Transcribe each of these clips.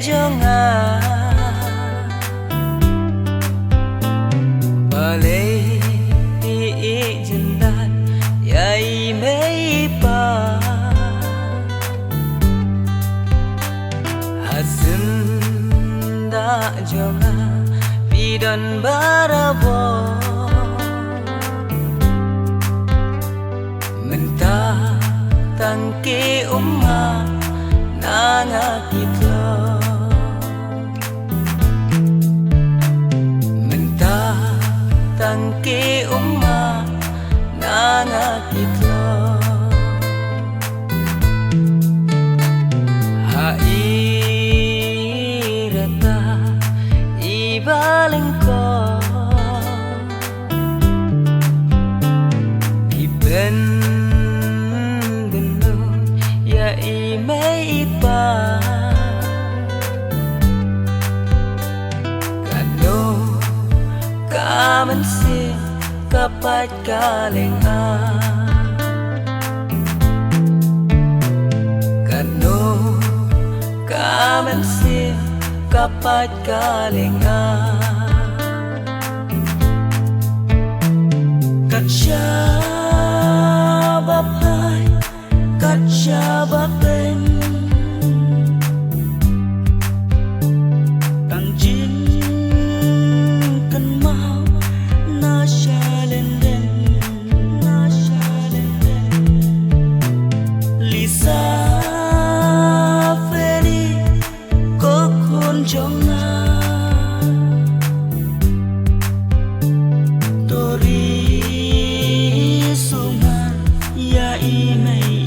jong balei jendan yai mei pa hasin da jong bidon barabo Mynta tangke umma nanga kitlo Mynta tangke umma nanga kitlo hairata ibalengko iben mei pa kano kaman si kapat kaling kano kaman si kapat kaling kacha bapai kacha bapen kang jing kan mau na shalenden Lizafanee ko khun jong tori sumar ya imei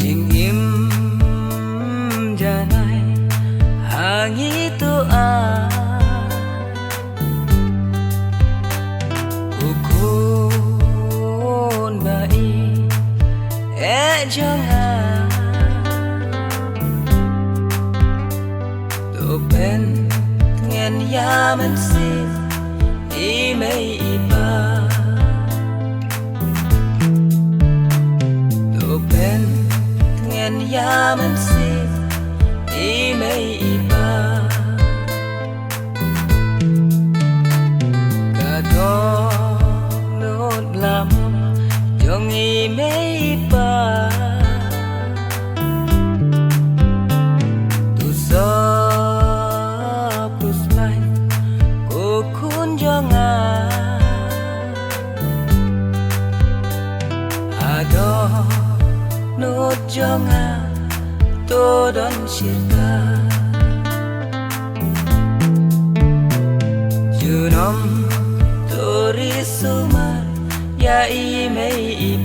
jing im janai hangi tu khun baieid jong tu pen ngen yaman si imei pa pen ngen yaman si imei pa kato nốt lam jong imei pa tu so plus mai ko khun jong ado nốt jong to don cirta junom tori sumar ya imei